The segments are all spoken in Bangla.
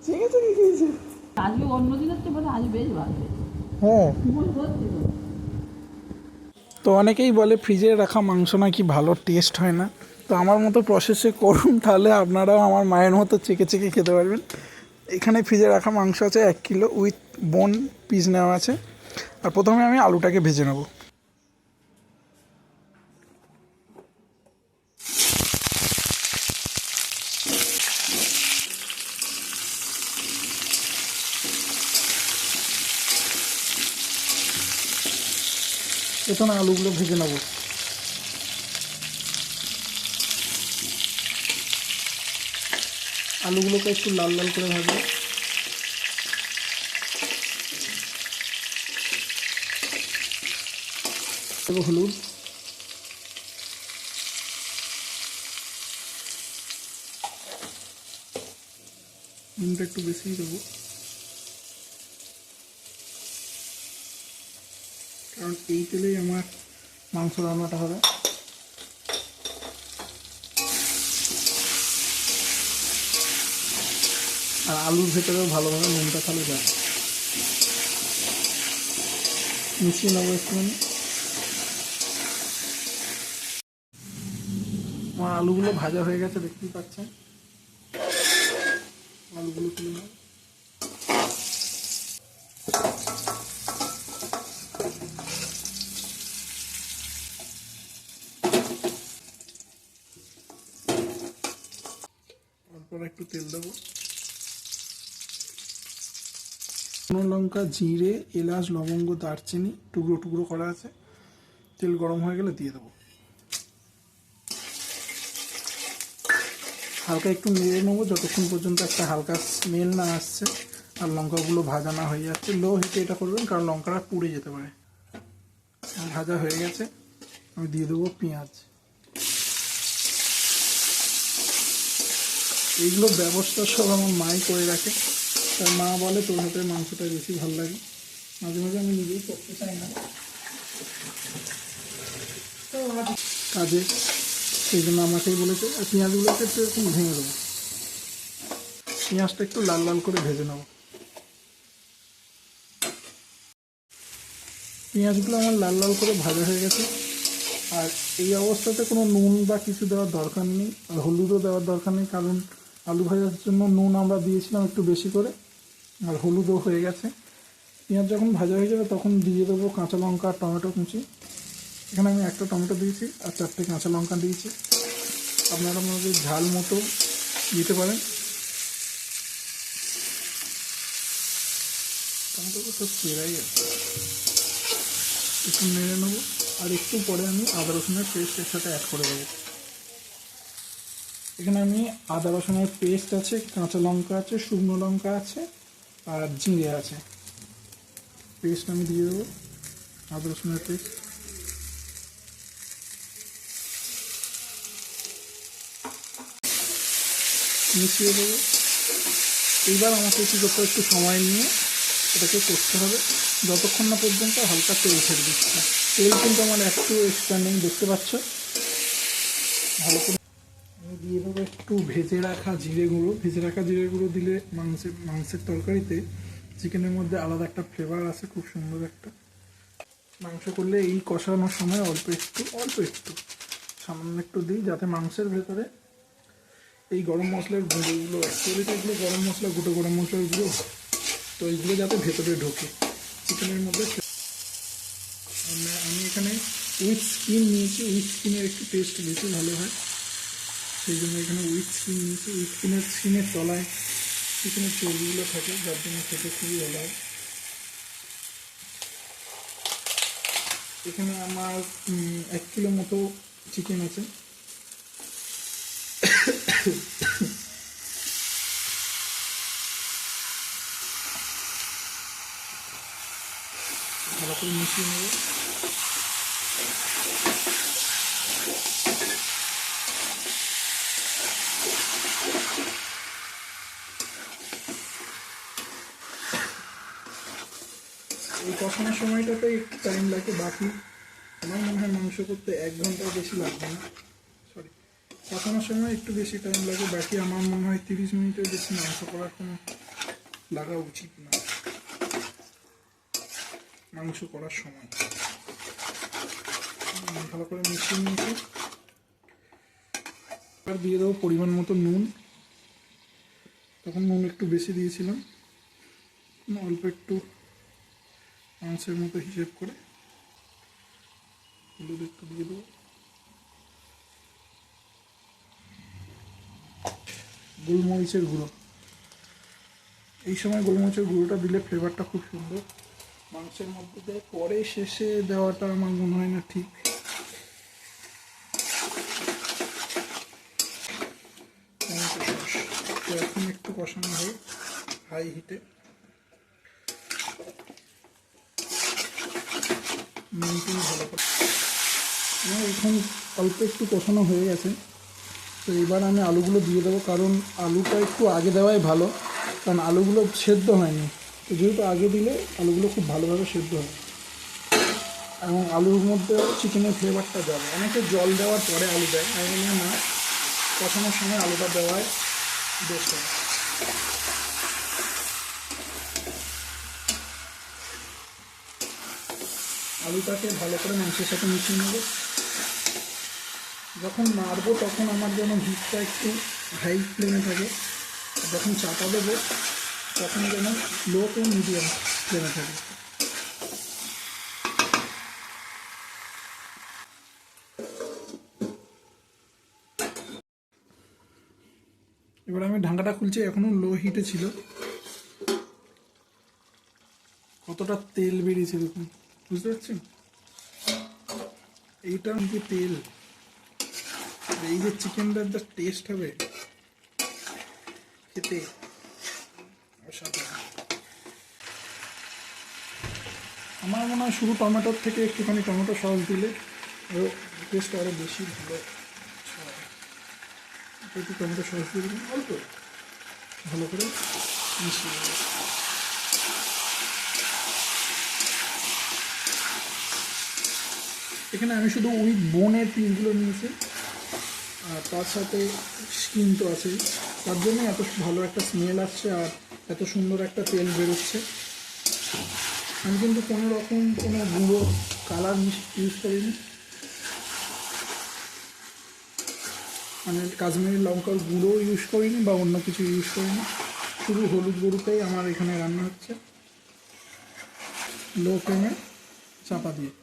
চেকে চেকে খেয়েছে। আজকে অন্যদিনের চেয়ে মানে আজ বেশ ভালো। হ্যাঁ, তো অনেকেই বলে ফ্রিজে রাখা মাংস নাকি ভালো টেস্ট হয় না। তো আমার মতো প্রসেসে করুন, তাহলে আপনারাও আমার মায়ের মতো চেকে চেকে খেতে পারবেন। এখানে ফ্রিজে রাখা মাংস আছে 1 কিলো, উইথ বোন পিস নেওয়া আছে। আর প্রথমে আমি আলুটাকে ভেজে নেব। প্রথমে আলুগুলো ভেজে নেব। আলুগুলোকে একটু লাল লাল করে ভাজবো। দেবো হলুদ, নুনটা একটু বেশিই দেবো, কারণ এই তেলেই আমার মাংস রান্নাটা হবে। আর আলুর ভেতরেও ভালোভাবে নুনটা তাহলে যায়। মিশিয়ে নেবো একটুখানি। আমার আলুগুলো ভাজা হয়ে গেছে, দেখতেই পাচ্ছেন। আলুগুলো তুলে নেব। তারপর একটু তেল দেবো। শুকনো লঙ্কা, জিরে, এলাচ, লবঙ্গ, দারচিনি টুকরো টুকরো করা আছে। তেল গরম হয়ে গেলে দিয়ে দেবো। হালকা একটু নেড়ে নেবো যতক্ষণ পর্যন্ত একটা হালকা স্মেল না আসছে আর লঙ্কাগুলো ভাজা না হয়ে যাচ্ছে। লো হিটে এটা করবেন, কারণ লঙ্কাটা পুড়ে যেতে পারে। ভাজা হয়ে গেছে, আমি দিয়ে দেবো পেঁয়াজ। এইগুলো ব্যবস্থা সব আমার মাই করে রাখে। তার মা বলে তোর হাতের মাংসটা বেশি ভালো লাগে। মাঝে মাঝে আমি নিজেই করতে চাই না কাজে, সেই জন্য আমাকেই বলেছে। আর পেঁয়াজগুলোকে একটু এরকম ভেঙে দেবো। পেঁয়াজটা একটু লাল লাল করে ভেজে নেব। পেঁয়াজগুলো আমার লাল লাল করে ভাজা হয়ে গেছে। আর এই অবস্থাতে কোনো নুন বা কিছু দেওয়ার দরকার নেই, আর হলুদও দেওয়ার দরকার নেই, কারণ আলু ভাজার জন্য নুন আমরা দিয়েছিলাম একটু বেশি করে, আর হলুদও হয়ে গেছে। পেঁয়াজ যখন ভাজা হয়ে যাবে তখন দিয়ে দেবো কাঁচা লঙ্কা আর টমেটো কুচি। এখানে আমি একটা টমেটো দিয়েছি আর 4টে কাঁচা লঙ্কা দিয়েছি। আপনারা আমাদের ঝাল মতো দিতে পারেন। টমেটোটা সব চেরাই আছে। একটু নেড়ে নেবো। আর একটু পরে আমি আদা রসুনের পেস্ট এর সাথে অ্যাড করে দেবো। এখানে আমি আদা রসুনের পেস্ট আছে, কাঁচা লঙ্কা আছে, শুকনো লঙ্কা আছে আর জিরে আছে। পেস্ট আমি দিয়ে দেবো, আদা রসুনের পেস্ট। মিশিয়ে দেবো। এইবার আমাকে কী করতে হবে, একটু সময় নিয়ে এটাকে করতে হবে যতক্ষণ না পর্যন্ত হালকা তেল ছেড়ে দিচ্ছে। তেল কিন্তু আমার একটু এক্সট্রা নেই, দেখতে পাচ্ছ। ভালো করে আমি দিয়ে দেবো একটু ভেজে রাখা জিরে গুঁড়ো। ভেজে রাখা জিরে গুঁড়ো দিলে মাংসের তরকারিতে চিকেনের মধ্যে আলাদা একটা ফ্লেভার আসে, খুব সুন্দর একটা। মাংস করলে এই কষানোর সময় অল্প একটু সামান্য একটু দিই, যাতে মাংসের ভেতরে এই গরম মশলার গুঁড়োগুলো, অ্যাকচুয়ালি এগুলো গরম মশলা, গোটা গরম মশলার গুঁড়ো, তো এইগুলো যাতে ভেতরে ঢোকে চিকেনের মধ্যে। আমি এখানে উইথ স্কিন নিয়েছি, উইথ স্কিনের একটু টেস্ট বেশি ভালো হয়, সেই জন্য এখানে উইথ স্কিন নিয়েছি। উইথ স্কিনের তলায় চিকেনের চর্বিগুলো থাকে, যার জন্য খেতে খুবই ভালো হয়। এখানে আমার 1 কিলো মতো চিকেন আছে। ভালো করে মিশিয়ে নেব। এই কষানোর সময়টাতে একটু টাইম লাগে, বাকি আমার মনে হয় মাংস করতে 1 ঘন্টার বেশি লাগবে না। সরি, কষানোর সময় একটু বেশি টাইম লাগে, বাকি আমার মনে হয় 30 মিনিটের বেশি মাংস করার কোনো লাগা উচিত না মাংস করার সময়। ভালো করে মিশিয়ে নিয়েছি। এবার দিয়ে দেবো পরিমাণ মতো নুন। তখন নুন একটু বেশি দিয়েছিলাম, অল্প একটু মাংসের মতো হিসেব করে হলুদ একটু দিয়ে দেবো। গোলমরিচের গুঁড়ো, এই সময় গোলমরিচের গুঁড়োটা দিলে ফ্লেভারটা খুব সুন্দর মাংসের মধ্যে দেয়। পরে শেষে দেওয়াটা আমার মনে হয় না ঠিক। তো এখন একটু কষানো হয় হাই হিটে। নুনটুন ভালো করে আমার এখন অল্প একটু কষানো হয়ে গেছে। তো এবার আমি আলুগুলো দিয়ে দেবো, কারণ আলুটা একটু আগে দেওয়াই ভালো, কারণ আলুগুলো সেদ্ধ হয়নি। তো যেহেতু আগে দিলে আলুগুলো খুব ভালোভাবে সেদ্ধ হয় এবং আলুর মধ্যে চিকেনের ফ্লেভারটা যাবে। অনেকে জল দেওয়ার পরে আলু দেয়, আমি বলি না, কষানোর সময় আলুটা দেওয়ায় বেশ হয়। আলুটাকে ভালো করে মাংসের সাথে মিশিয়ে নেব। যখন নাড়বো তখন আমার যেন হিটটা একটু হাই ফ্লেমে থাকে, যখন চাপা দেবো তখন যেন লো টু মিডিয়াম ফ্লেমে থাকে। এবার আমি ঢাকাটা খুলছি, এখনো লো হিটে ছিল। কতটা তেল বেরিয়েছে দেখুন, বুঝতে পারছেন? এইটা কি তেল, এই যে চিকেনটার যা টেস্ট হবে খেতে অসাধারণ। আমার মনে হয় শুধু টমেটোর থেকে একটুখানি টমেটো সস দিলে আরও টেস্ট আরও বেশি ভালো হয়। একটু টমেটো সস দিয়ে দিলাম অল্প, ভালো করে মিশিয়ে দেবো। এখানে আমি শুধু উইথ বোনের পিসগুলো নিয়েছি, আর তার সাথে স্কিন তো আছেই, তার জন্য এত ভালো একটা স্মেল আসছে আর এত সুন্দর একটা তেল বেরোচ্ছে। আমি কিন্তু কোনো রকম কোনো গুঁড়ো কালার ইউজ করিনি, মানে কাশ্মীরি লঙ্কার গুঁড়ো ইউজ করিনি বা অন্য কিছু ইউজ করিনি, শুধু হলুদ গুঁড়োটাই আমার এখানে রান্না হচ্ছে লো ফ্লেমে চাপা দিয়ে।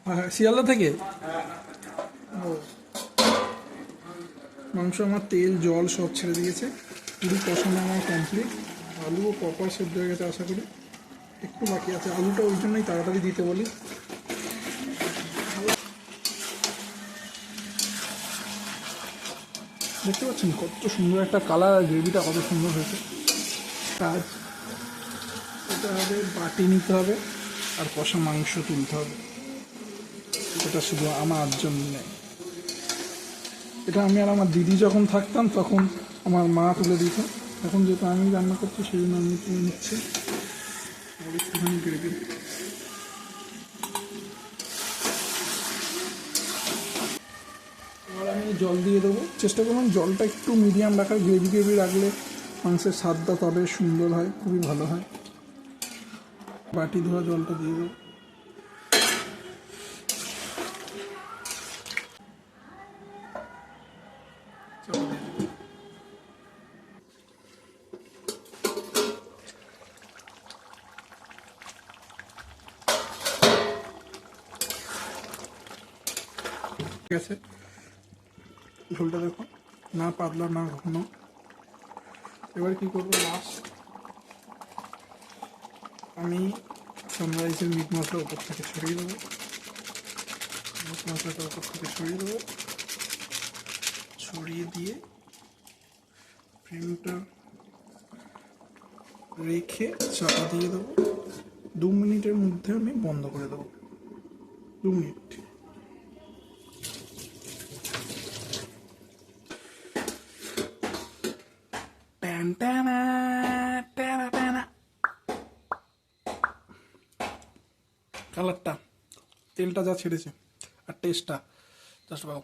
হ্যাঁ, শিয়ালদা থেকে। ও, মাংস আমার তেল জল সব ছেড়ে দিয়েছে, পুরো কষানো আমার কমপ্লিট। আলুও প্রপার সেদ্ধ হয়ে গেছে আশা করি, একটু বাকি আছে। আলুটা ওই জন্যই তাড়াতাড়ি দিতে বলি। দেখতে পাচ্ছেন কত সুন্দর একটা কালার, আর গ্রেভিটা কত সুন্দর হয়েছে। কাজ এটা হবে বাটি নিতে হবে আর কষা মাংস তুলতে হবে। এটা শুধু আমার জন্য নেই, এটা আমি আর আমার দিদি যখন থাকতাম তখন আমার মা তুলে দিত। এখন যেহেতু আমি রান্না করছি সেই জন্য আমি তুলে নিচ্ছি। আর একটুখানি গ্রেভি, এবার আমি জল দিয়ে দেবো। চেষ্টা করুন জলটা একটু মিডিয়াম রাখার, গ্রেভি গ্রেভি রাখলে মাংসের স্বাদটা তবে সুন্দর হয়, খুবই ভালো হয়। বাটি ধোয়া জলটা দিয়ে দেবো। ঠিক আছে, ঝোলটা দেখো, না পাতলা না ঘন। এবার কি করবো, লাস্ট আমি সানরাইজের মিট মশলা উপর থেকে ছড়িয়ে দেবো। মিট মশলাটা উপর থেকে ছড়িয়ে দেবো, ছড়িয়ে দিয়ে ফ্রেমটা রেখে চাপা দিয়ে দেবো। 2 মিনিটের মধ্যে আমি বন্ধ করে দেবো, 2 মিনিট। ট্যান ট্যানা, ট্যানা ট্যানা। কালারটা, তেলটা যা ছেড়েছে আর টেস্টটা জাস্ট বাও।